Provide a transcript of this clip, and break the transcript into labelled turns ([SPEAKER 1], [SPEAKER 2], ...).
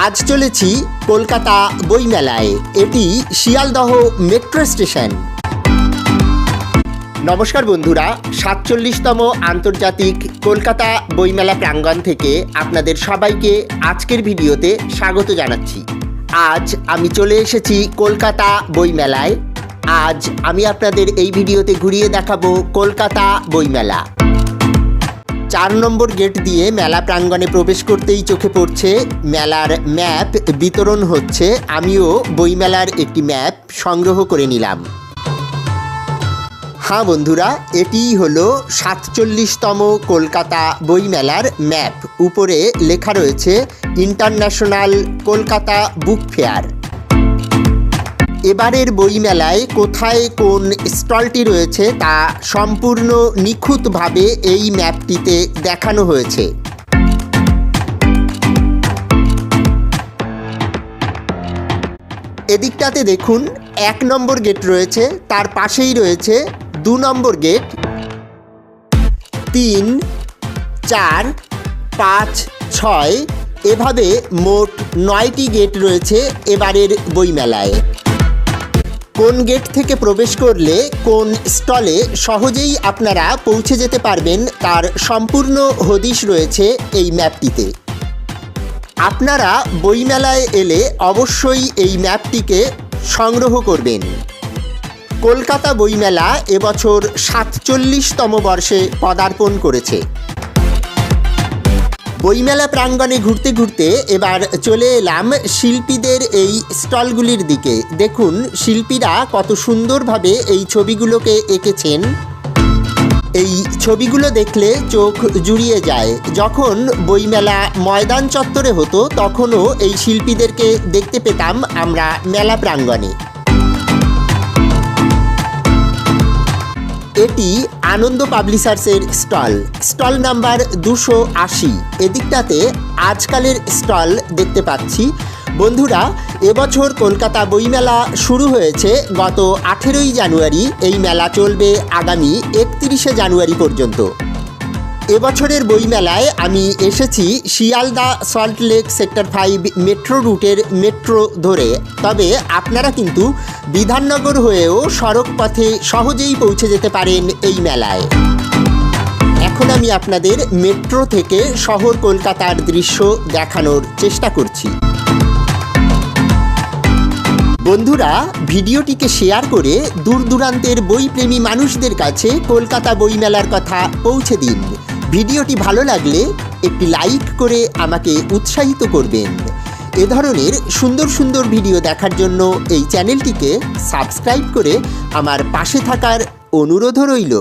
[SPEAKER 1] আজ চলেছি কলকাতা বইমেলায়। এটি শিয়ালদহ মেট্রো স্টেশন। নমস্কার বন্ধুরা, ৪৭তম আন্তর্জাতিক কলকাতা বইমেলা প্রাঙ্গণ থেকে আপনাদের সবাইকে আজকের ভিডিওতে স্বাগত জানাচ্ছি। আজ আমি চলে এসেছি কলকাতা বইমেলায়। আজ আমি আপনাদের এই ভিডিওতে ঘুরিয়ে দেখাবো কলকাতা বইমেলা। ৪ নম্বর গেট দিয়ে মেলা প্রাঙ্গণে প্রবেশ করতেই চোখে পড়ছে মেলার ম্যাপ বিতরণ হচ্ছে। আমিও বইমেলার একটি ম্যাপ সংগ্রহ করে নিলাম। হ্যাঁ বন্ধুরা, এটিই হলো ৪৭তম কলকাতা বইমেলার ম্যাপ। উপরে লেখা রয়েছে ইন্টারন্যাশনাল কলকাতা বুক ফেয়ার। এবারের বইমেলায় কোথায় কোন স্টলটি রয়েছে তা সম্পূর্ণ নিখুঁতভাবে এই ম্যাপটিতে দেখানো হয়েছে। এদিকটাতে দেখুন ১ নম্বর গেট রয়েছে, তার পাশেই রয়েছে ২ নম্বর গেট, ৩, ৪, ৫, ৬ এভাবে মোট ৯টি গেট রয়েছে এবারের বইমেলায়। কোন গেট থেকে প্রবেশ করলে কোন স্টলে সহজেই আপনারা পৌঁছে যেতে পারবেন তার সম্পূর্ণ হদিশ রয়েছে এই ম্যাপটিতে। আপনারা বইমেলায় এলে অবশ্যই এই ম্যাপটিকে সংগ্রহ করবেন। কলকাতা বইমেলা এবছর ৪৭তম বর্ষে পদার্পণ করেছে। বইমেলা প্রাঙ্গণে ঘুরতে ঘুরতে এবার চলে এলাম শিল্পীদের এই স্টলগুলির দিকে। দেখুন শিল্পীরা কত সুন্দরভাবে এই ছবিগুলোকে এঁকেছেন। এই ছবিগুলো দেখলে চোখ জুড়িয়ে যায়। যখন বইমেলা ময়দান চত্বরে হতো তখনও এই শিল্পীদেরকে দেখতে পেতাম আমরা মেলা প্রাঙ্গণে। এটি আনন্দ পাবলিশার্সের স্টল নাম্বার ২৮০। এদিকটাতে আজকালের স্টল দেখতে পাচ্ছি। বন্ধুরা, এবছর কলকাতা বইমেলা শুরু হয়েছে গত ১৮ই জানুয়ারি। এই মেলা চলবে আগামী ৩১শে জানুয়ারি পর্যন্ত। এবছরের বইমেলায় আমি এসেছি শিয়ালদা সল্টলেক সেক্টর ৫ মেট্রো রুটের মেট্রো ধরে। তবে আপনারা কিন্তু বিধাননগর হয়েও সড়ক পথে সহজেই পৌঁছে যেতে পারেন এই মেলায়। এখন আমি আপনাদের মেট্রো থেকে শহর কলকাতার দৃশ্য দেখানোর চেষ্টা করছি। বন্ধুরা, ভিডিওটিকে শেয়ার করে দূর দূরান্তের বইপ্রেমী মানুষদের কাছে কলকাতা বইমেলার কথা পৌঁছে দিন। ভিডিওটি ভালো লাগলে একটি লাইক করে আমাকে উৎসাহিত করবেন। এ ধরনের সুন্দর সুন্দর ভিডিও দেখার জন্য এই চ্যানেলটিকে সাবস্ক্রাইব করে আমার পাশে থাকার অনুরোধও রইল।